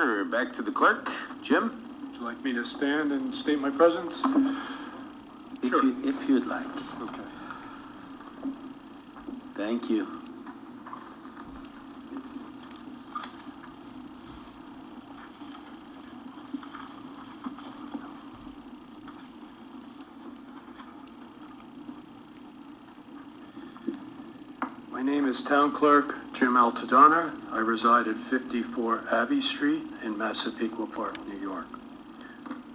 Sure. Back to the clerk. Jim? Would you like me to stand and state my presence? Sure. If you'd like. Okay. Thank you. My name is Town Clerk Jim Altadonna. I reside at 54 Abbey Street in Massapequa Park, New York.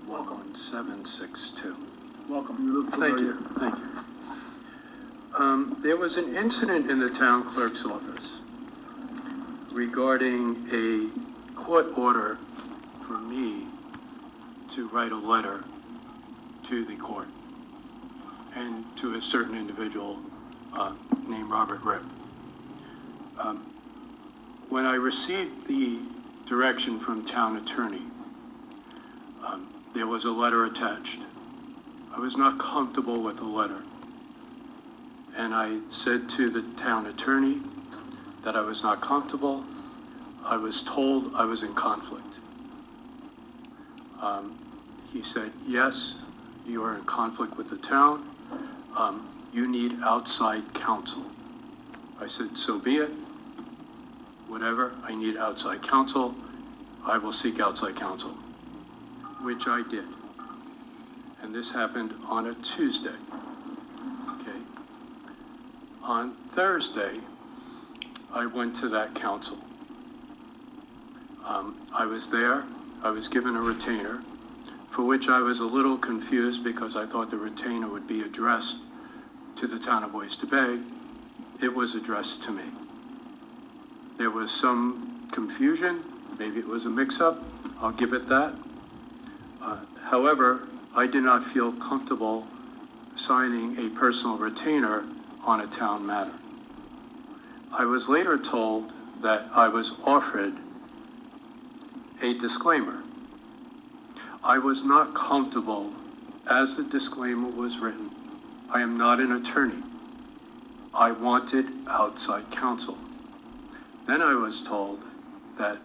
11762. Welcome. Thank you. Thank you. There was an incident in the town clerk's office regarding a court order for me to write a letter to the court and to a certain individual named Robert Ripp. When I received the direction from town attorney, there was a letter attached. I was not comfortable with the letter. And I said to the town attorney that I was not comfortable. I was told I was in conflict. He said, yes, you are in conflict with the town. You need outside counsel. I said, so be it. Whatever, I need outside counsel. I will seek outside counsel, which I did. And this happened on a Tuesday. Okay. On Thursday, I went to that council. I was there. I was given a retainer, for which I was a little confused because I thought the retainer would be addressed to the town of Oyster Bay. It was addressed to me. There was some confusion. Maybe it was a mix-up. I'll give it that. However, I did not feel comfortable signing a personal retainer on a town matter. I was later told that I was offered a disclaimer. I was not comfortable as the disclaimer was written. I am not an attorney. I wanted outside counsel. Then I was told that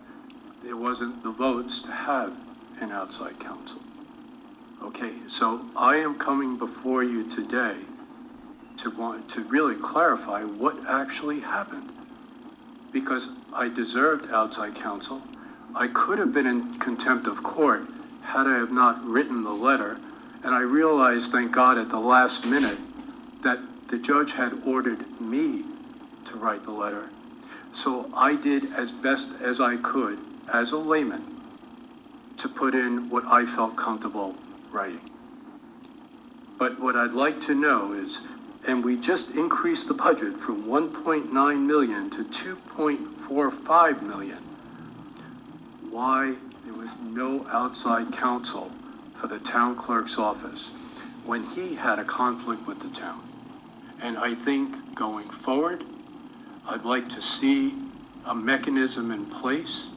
there wasn't the votes to have an outside counsel. Okay, so I am coming before you today to really clarify what actually happened, because I deserved outside counsel. I could have been in contempt of court had I have not written the letter, and I realized, thank God, at the last minute that the judge had ordered me to write the letter. So I did as best as I could as a layman to put in what I felt comfortable writing. But what I'd like to know is, and we just increased the budget from 1.9 million to 2.45 million. Why there was no outside counsel for the town clerk's office when he had a conflict with the town? And I think going forward, I'd like to see a mechanism in place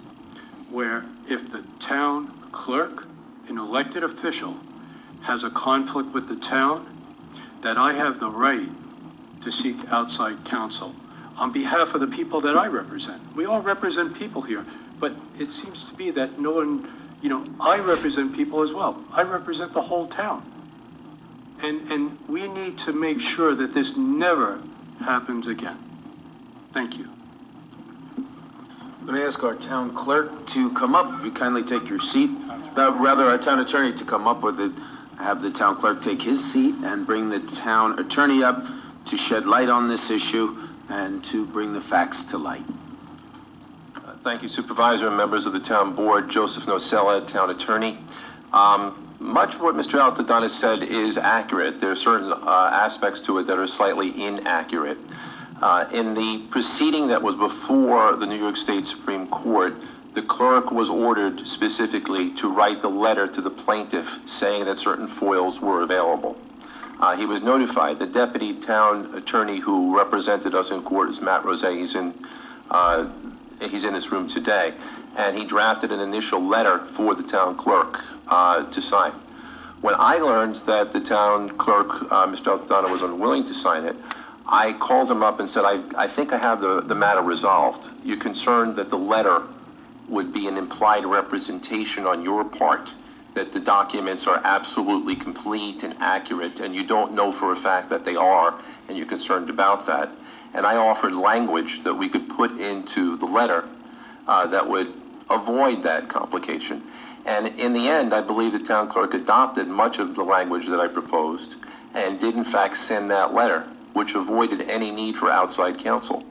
where if the town clerk, an elected official, has a conflict with the town, that I have the right to seek outside counsel on behalf of the people that I represent. We all represent people here, but it seems to be that no one, I represent people as well. I represent the whole town. And we need to make sure that this never happens again. Thank you. I'm going to ask our town clerk to come up. If you kindly take your seat. Rather, our town attorney to come up with it. Have the town clerk take his seat and bring the town attorney up to shed light on this issue and to bring the facts to light. Thank you, Supervisor and members of the town board. Joseph Nocella, town attorney. Much of what Mr. Altadonna said is accurate. There are certain aspects to it that are slightly inaccurate. In the proceeding that was before the New York State Supreme Court, the clerk was ordered specifically to write the letter to the plaintiff saying that certain foils were available. He was notified. The deputy town attorney who represented us in court is Matt Rose. He's in this room today, and he drafted an initial letter for the town clerk to sign. When I learned that the town clerk, Mr. Altadonna, was unwilling to sign it, I called him up and said, I think I have the matter resolved. You're concerned that the letter would be an implied representation on your part that the documents are absolutely complete and accurate, and you don't know for a fact that they are, and you're concerned about that. And I offered language that we could put into the letter that would avoid that complication. And in the end, I believe the town clerk adopted much of the language that I proposed and did in fact send that letter, which avoided any need for outside counsel.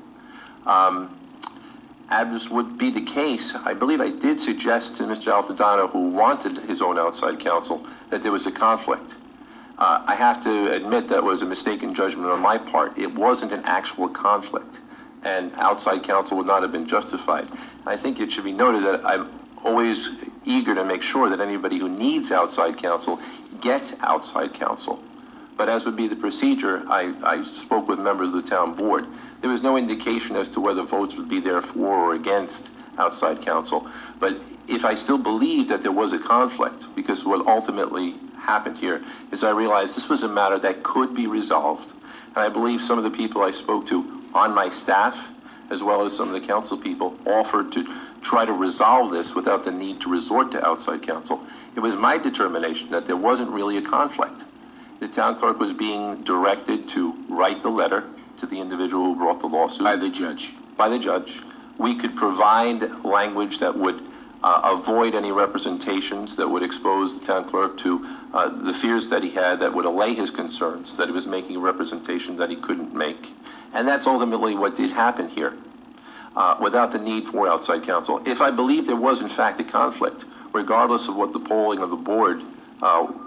As would be the case, I believe I did suggest to Mr. Altadonna, who wanted his own outside counsel, that there was a conflict. I have to admit that was a mistaken judgment on my part. It wasn't an actual conflict, and outside counsel would not have been justified. I think it should be noted that I'm always eager to make sure that anybody who needs outside counsel gets outside counsel. But as would be the procedure, I spoke with members of the town board. There was no indication as to whether votes would be there for or against outside counsel. But if I still believe that there was a conflict, because what ultimately happened here is I realized this was a matter that could be resolved. And I believe some of the people I spoke to on my staff, as well as some of the council people, offered to try to resolve this without the need to resort to outside counsel. It was my determination that there wasn't really a conflict. The town clerk was being directed to write the letter to the individual who brought the lawsuit. By the judge. By the judge. We could provide language that would avoid any representations that would expose the town clerk to the fears that he had, that would allay his concerns, that he was making a representation that he couldn't make. And that's ultimately what did happen here, without the need for outside counsel. If I believe there was in fact a conflict, regardless of what the polling of the board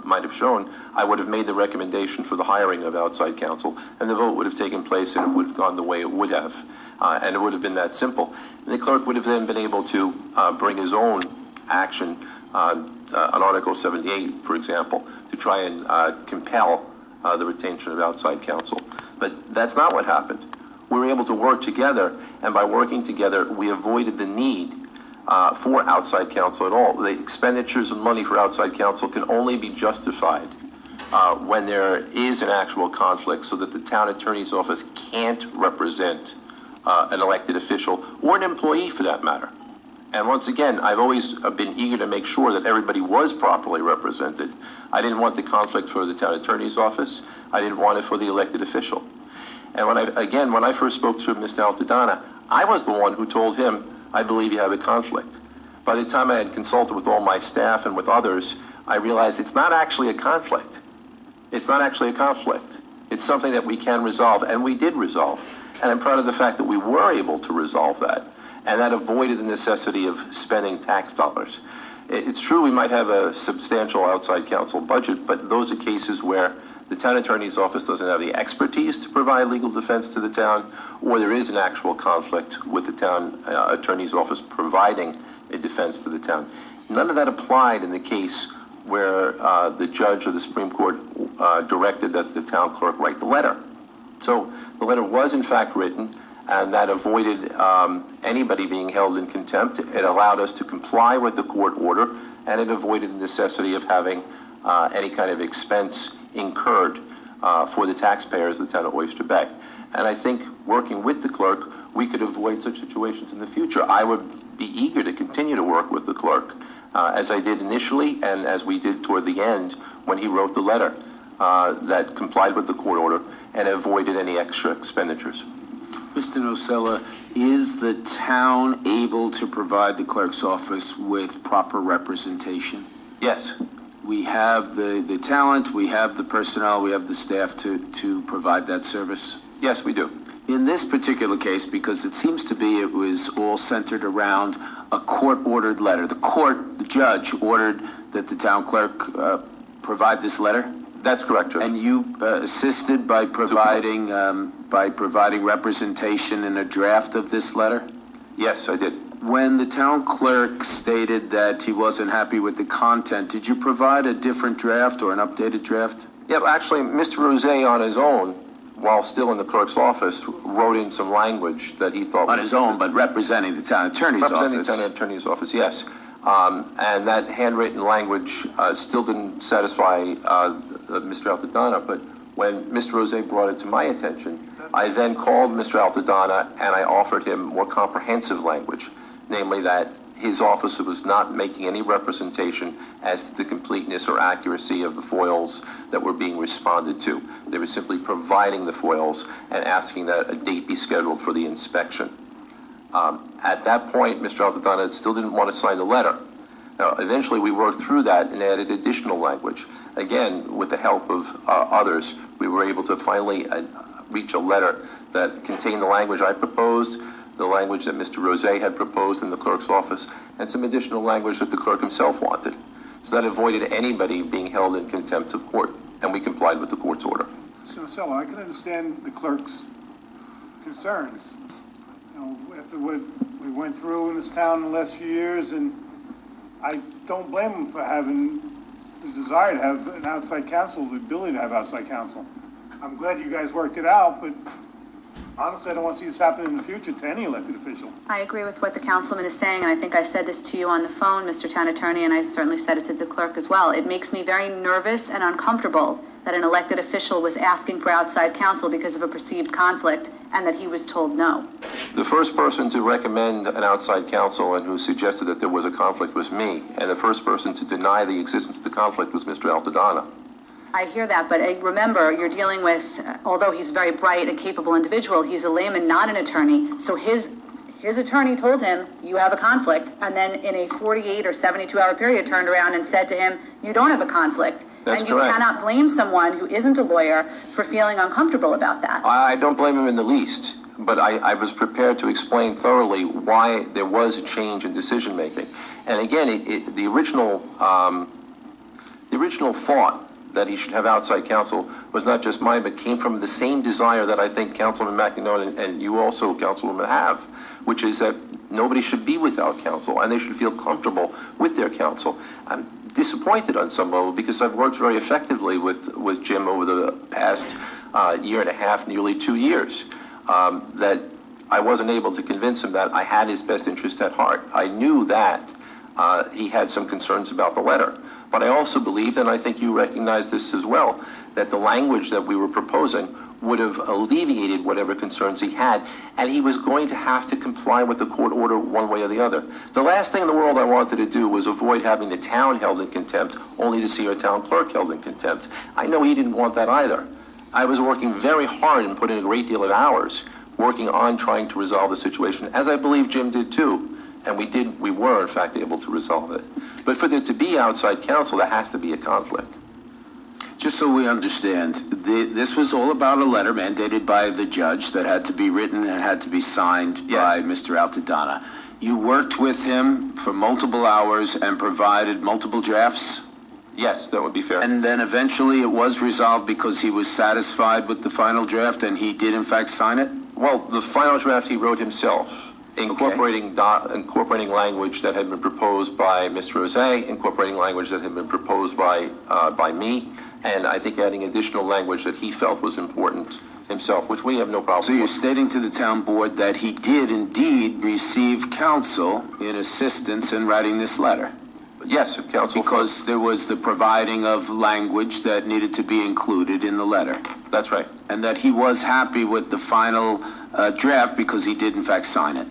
might have shown, I would have made the recommendation for the hiring of outside counsel, and the vote would have taken place, and it would have gone the way it would have, and it would have been that simple. And the clerk would have then been able to bring his own action on Article 78, for example, to try and compel the retention of outside counsel. But that's not what happened. We were able to work together, and by working together, we avoided the need for outside counsel at all. The expenditures of money for outside counsel can only be justified when there is an actual conflict, so that the town attorney's office can't represent an elected official or an employee for that matter. And once again, I've always been eager to make sure that everybody was properly represented. I didn't want the conflict for the town attorney's office. I didn't want it for the elected official. And when I first spoke to Mr. Altadonna, I was the one who told him, I believe you have a conflict. By the time I had consulted with all my staff and with others, I realized it's not actually a conflict. It's not actually a conflict. It's something that we can resolve, and we did resolve. And I'm proud of the fact that we were able to resolve that, and that avoided the necessity of spending tax dollars. It's true we might have a substantial outside counsel budget, but those are cases where the town attorney's office doesn't have the expertise to provide legal defense to the town, or there is an actual conflict with the town attorney's office providing a defense to the town. None of that applied in the case where the judge of the Supreme Court directed that the town clerk write the letter. So the letter was in fact written, and that avoided anybody being held in contempt. It allowed us to comply with the court order, and it avoided the necessity of having any kind of expense incurred for the taxpayers of the town of Oyster Bay. And I think working with the clerk, we could avoid such situations in the future. I would be eager to continue to work with the clerk, as I did initially and as we did toward the end when he wrote the letter that complied with the court order and avoided any extra expenditures. Mr. Nocella, is the town able to provide the clerk's office with proper representation? Yes. We have the talent, we have the personnel, we have the staff to provide that service? Yes, we do. In this particular case, because it seems to be it was all centered around a court-ordered letter. The judge ordered that the town clerk provide this letter? That's correct, Judge. And you assisted by providing representation in a draft of this letter? Yes, I did. When the town clerk stated that he wasn't happy with the content, did you provide a different draft or an updated draft? Yeah, actually, Mr. Rose on his own, while still in the clerk's office, wrote in some language that he thought on his own, but representing the town attorney's office. Representing the town attorney's office, yes. And that handwritten language still didn't satisfy Mr. Altadonna, but when Mr. Rose brought it to my attention, I then called Mr. Altadonna and I offered him more comprehensive language, namely that his office was not making any representation as to the completeness or accuracy of the foils that were being responded to. They were simply providing the foils and asking that a date be scheduled for the inspection. At that point, Mr. Altadonna still didn't want to sign the letter. Now, eventually, we worked through that and added additional language. Again, with the help of others, we were able to finally reach a letter that contained the language I proposed, the language that Mr. Rose had proposed in the clerk's office, and some additional language that the clerk himself wanted. So that avoided anybody being held in contempt of court, and we complied with the court's order. So, I can understand the clerk's concerns. You know, after what we went through in this town in the last few years, and I don't blame him for having the desire to have an outside counsel, the ability to have outside counsel. I'm glad you guys worked it out, but honestly, I don't want to see this happen in the future to any elected official. I agree with what the councilman is saying, and I think I said this to you on the phone, Mr. Town Attorney, and I certainly said it to the clerk as well. It makes me very nervous and uncomfortable that an elected official was asking for outside counsel because of a perceived conflict and that he was told no. The first person to recommend an outside counsel and who suggested that there was a conflict was me, and the first person to deny the existence of the conflict was Mr. Altadonna. I hear that, but remember, you're dealing with, although he's a very bright and capable individual, he's a layman, not an attorney. So his attorney told him, you have a conflict, and then in a 48 or 72-hour period turned around and said to him, you don't have a conflict. That's and you correct. Cannot blame someone who isn't a lawyer for feeling uncomfortable about that. I don't blame him in the least, but I was prepared to explain thoroughly why there was a change in decision-making. And again, the original thought that he should have outside counsel was not just mine, but came from the same desire that I think Councilman McEnroe and you also, Councilwoman, have, which is that nobody should be without counsel, and they should feel comfortable with their counsel. I'm disappointed on some level because I've worked very effectively with Jim over the past year and a half, nearly 2 years, that I wasn't able to convince him that I had his best interest at heart. I knew that he had some concerns about the letter. But I also believed, and I think you recognize this as well, that the language that we were proposing would have alleviated whatever concerns he had, and he was going to have to comply with the court order one way or the other. The last thing in the world I wanted to do was avoid having the town held in contempt, only to see our town clerk held in contempt. I know he didn't want that either. I was working very hard and putting a great deal of hours working on trying to resolve the situation, as I believe Jim did too. And we were in fact able to resolve it. But for there to be outside counsel, there has to be a conflict. Just so we understand, this was all about a letter mandated by the judge that had to be written and had to be signed by Mr. Altadonna. You worked with him for multiple hours and provided multiple drafts? Yes, that would be fair. And then eventually it was resolved because he was satisfied with the final draft and he did in fact sign it? Well, the final draft he wrote himself, incorporating language that had been proposed by Mr. Rose, incorporating language that had been proposed by me, and I think adding additional language that he felt was important himself, which we have no problem with. So you're stating to the town board that he did indeed receive counsel in assistance in writing this letter? Yes, counsel. Because there was the providing of language that needed to be included in the letter. That's right. And that he was happy with the final draft because he did in fact sign it.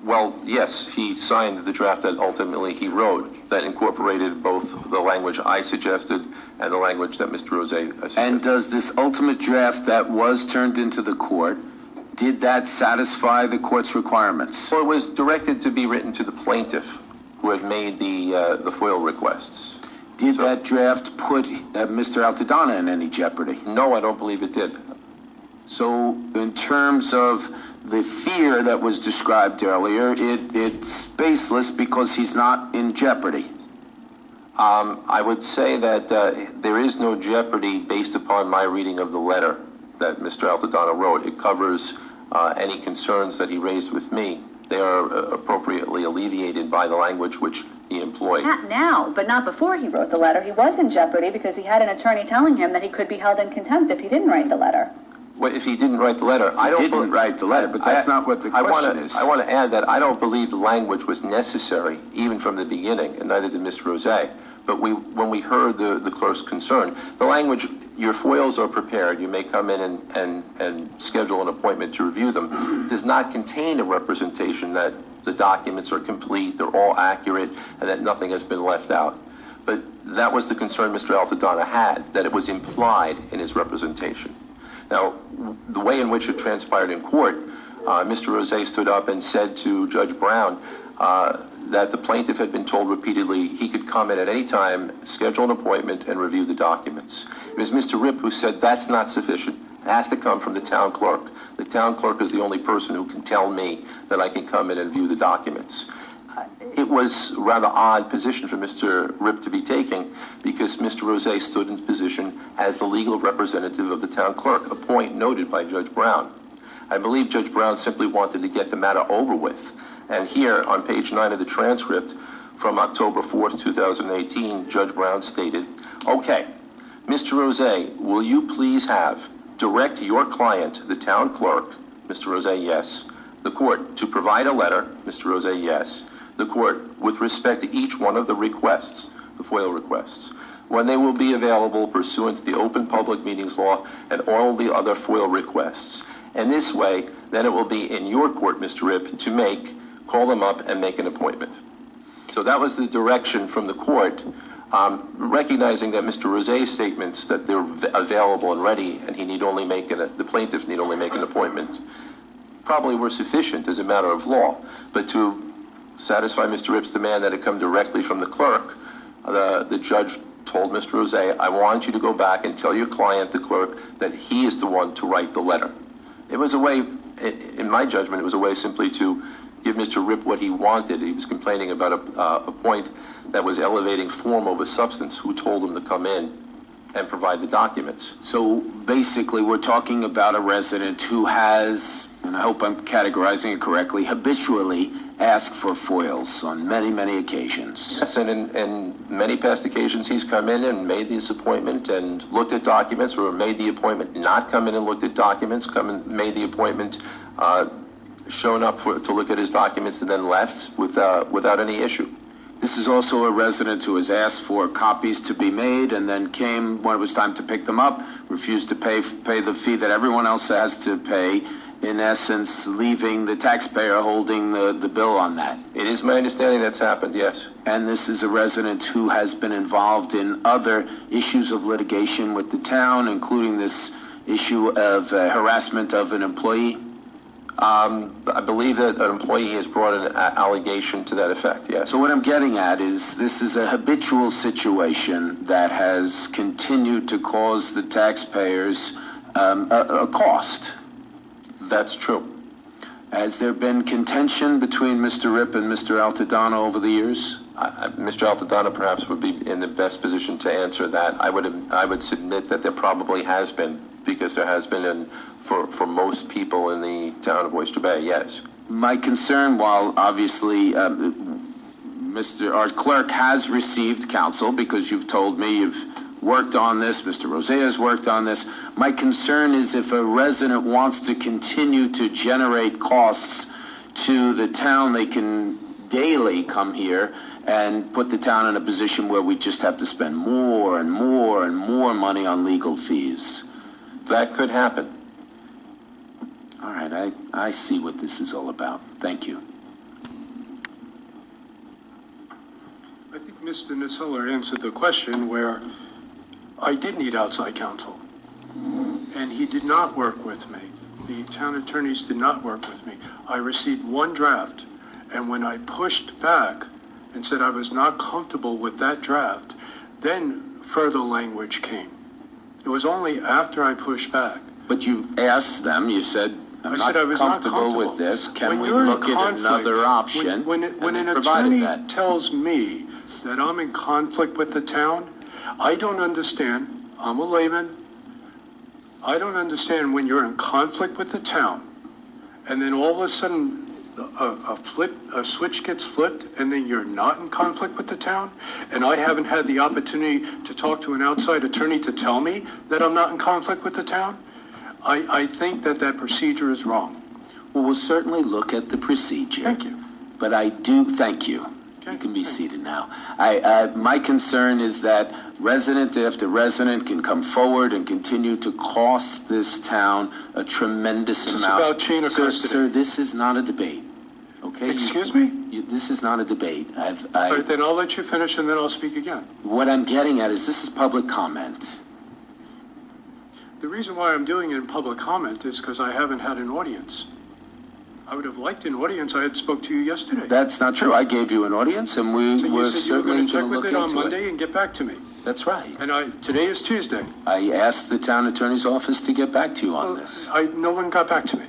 Well, yes, he signed the draft that ultimately he wrote that incorporated both the language I suggested and the language that Mr. Rose suggested. And does this ultimate draft that was turned into the court, did that satisfy the court's requirements? Well, it was directed to be written to the plaintiff who had made the FOIL requests. Did that draft put Mr. Altadonna in any jeopardy? No, I don't believe it did. So in terms of the fear that was described earlier, it's baseless because he's not in jeopardy. I would say that there is no jeopardy based upon my reading of the letter that Mr. Altadonna wrote. It covers any concerns that he raised with me. They are appropriately alleviated by the language which he employed. Not now, but not before he wrote the letter. He was in jeopardy because he had an attorney telling him that he could be held in contempt if he didn't write the letter. Well, if he didn't write the letter, He didn't write the letter, but that's not what the question is. I want to add that I don't believe the language was necessary, even from the beginning, and neither did Mr. Rose. But when we heard the clerk's concern, the language, your FOILs are prepared, you may come in and schedule an appointment to review them, does not contain a representation that the documents are complete, they're all accurate, and that nothing has been left out. But that was the concern Mr. Altadonna had, that it was implied in his representation. Now, the way in which it transpired in court, Mr. Rose stood up and said to Judge Brown that the plaintiff had been told repeatedly he could come in at any time, schedule an appointment, and review the documents. It was Mr. Ripp who said that's not sufficient. It has to come from the town clerk. The town clerk is the only person who can tell me that I can come in and view the documents. It was a rather odd position for Mr. Ripp to be taking because Mr. Rose stood in position as the legal representative of the town clerk, a point noted by Judge Brown. I believe Judge Brown simply wanted to get the matter over with. And here on page 9 of the transcript from October 4th, 2018, Judge Brown stated, okay, Mr. Rose, will you please direct your client, the town clerk, Mr. Rose, yes, the court, to provide a letter, Mr. Rose, yes, the court, with respect to each one of the requests, the FOIL requests, when they will be available pursuant to the Open Public Meetings Law and all the other FOIL requests. And this way, then it will be in your court, Mr. Ripp, to call them up and make an appointment. So that was the direction from the court, recognizing that Mr. Rose's statements that they're available and ready and the plaintiff need only make an appointment probably were sufficient as a matter of law. But to satisfy Mr. Ripp's demand that it come directly from the clerk, the judge told Mr. Rose, I want you to go back and tell your client, the clerk, that he is the one to write the letter. It was a way, in my judgment, it was a way simply to give Mr. Ripp what he wanted. He was complaining about a point that was elevating form over substance. Who told him to come in and provide the documents? So basically, we're talking about a resident who has, and I hope I'm categorizing it correctly, habitually asked for FOILs on many, many occasions. Yes, and in many past occasions, he's come in and made this appointment and looked at documents, or made the appointment, not come in and looked at documents, come and made the appointment, shown up to look at his documents, and then left without any issue. This is also a resident who has asked for copies to be made and then came when it was time to pick them up, refused to pay the fee that everyone else has to pay, in essence, leaving the taxpayer holding the bill on that. It is my understanding that's happened, yes. And this is a resident who has been involved in other issues of litigation with the town, including this issue of harassment of an employee. I believe that an employee has brought an allegation to that effect, yes. So what I'm getting at is this is a habitual situation that has continued to cause the taxpayers a cost. That's true. Has there been contention between Mr. Ripp and Mr. Altadonna over the years? Mr. Altadonna perhaps would be in the best position to answer that. I would submit that there probably has been, because there has been for most people in the town of Oyster Bay, yes. My concern, while obviously our clerk has received counsel, because you've told me you've worked on this, Mr. Rose has worked on this, my concern is if a resident wants to continue to generate costs to the town, they can daily come here and put the town in a position where we just have to spend more and more and more money on legal fees. That could happen. All right, I see what this is all about. Thank you. I think Mr. Nisseler answered the question where I did need outside counsel, and he did not work with me. The town attorneys did not work with me. I received one draft, and when I pushed back and said I was not comfortable with that draft, then further language came. It was only after I pushed back. But you asked them, you said, I said I was not comfortable with this. Can we When you're in look at conflict, another option? When And an they provided attorney that. tells me that I'm in conflict with the town, I don't understand. I'm a layman. I don't understand when you're in conflict with the town, and then all of a sudden a switch gets flipped, and then you're not in conflict with the town, and I haven't had the opportunity to talk to an outside attorney to tell me that I'm not in conflict with the town. I think that procedure is wrong. Well, we'll certainly look at the procedure. Thank you. But I do, thank you. You can be seated now. My concern is that resident after resident can come forward and continue to cost this town a tremendous amount. It's about chain of custody. Sir, this is not a debate, okay? Excuse me? This is not a debate. All right, then I'll let you finish and then I'll speak again. What I'm getting at is this is public comment. The reason why I'm doing it in public comment is because I haven't had an audience. I would have liked an audience. I had spoke to you yesterday. That's not true. I gave you an audience, and we So you were said you were certainly going to check going to with look it on into Monday it. and get back to me. That's right. And today is Tuesday. I asked the town attorney's office to get back to you on this. No one got back to me.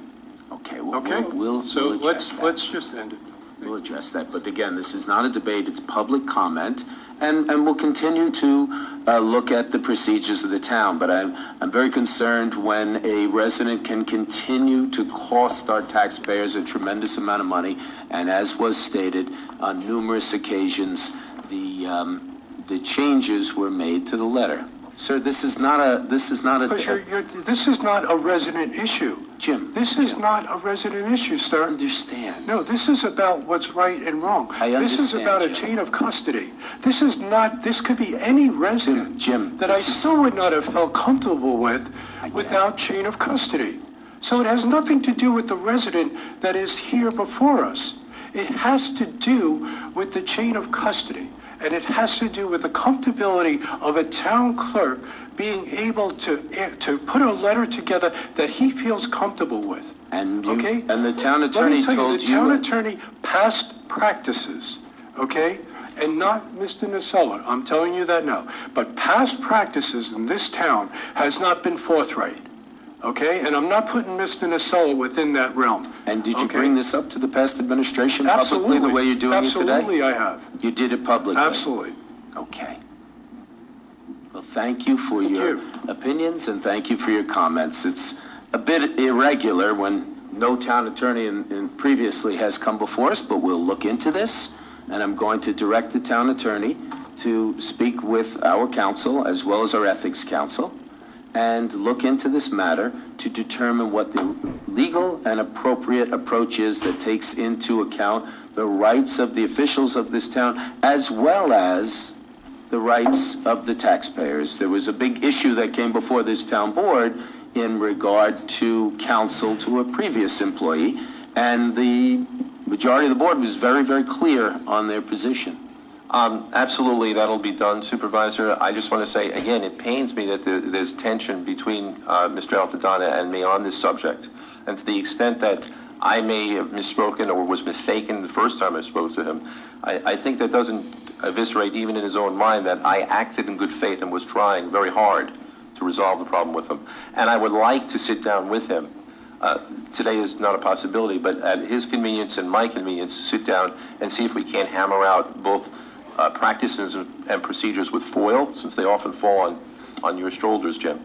Okay, well, Okay? we'll So address that. let's just end it. We'll address that. But again, this is not a debate, it's public comment, and we'll continue to look at the procedures of the town. But I'm very concerned when a resident can continue to cost our taxpayers a tremendous amount of money. And as was stated on numerous occasions, the changes were made to the letter. Sir, this is not a. Because this is not a resident issue. Jim. This is not a resident issue, sir. Understand. No, this is about what's right and wrong. I understand, This is about a Jim. chain of custody. This is not, this could be any resident Jim, that I this is- still would not have felt comfortable with I get without chain of custody. So it has nothing to do with the resident that is here before us. It has to do with the chain of custody. And it has to do with the comfortability of a town clerk being able to put a letter together that he feels comfortable with. And you, Okay? and the town attorney Let me tell told you, the town you. attorney past practices, okay? And not Mr. Nacella, I'm telling you that now. But past practices in this town has not been forthright, okay? And I'm not putting Mr. Nacella within that realm. And did you okay? bring this up to the past administration publicly Absolutely. the way you're doing it today? Absolutely, I have. You did it publicly? Absolutely. Okay. Well, thank you for your you. opinions and thank you for your comments. It's a bit irregular when no town attorney in previously has come before us, but we'll look into this. And I'm going to direct the town attorney to speak with our council as well as our ethics council and look into this matter to determine what the legal and appropriate approach is that takes into account the rights of the officials of this town as well as the rights of the taxpayers. There was a big issue that came before this town board in regard to counsel to a previous employee, and the majority of the board was very, very clear on their position. Absolutely, that'll be done, Supervisor. I just want to say, again, it pains me that there's tension between Mr. Altadonna and me on this subject. And to the extent that I may have misspoken or was mistaken the first time I spoke to him, I think that doesn't eviscerate even in his own mind that I acted in good faith and was trying very hard to resolve the problem with him. And I would like to sit down with him. Today is not a possibility, but at his convenience and my convenience, sit down and see if we can't hammer out both practices and procedures with FOIL, since they often fall on your shoulders, Jim,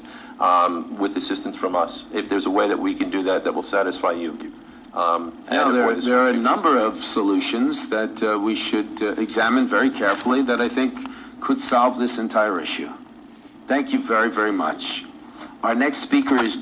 with assistance from us. If there's a way that we can do that, that will satisfy you. There are a number of solutions that we should examine very carefully that I think could solve this entire issue. Thank you very, very much. Our next speaker is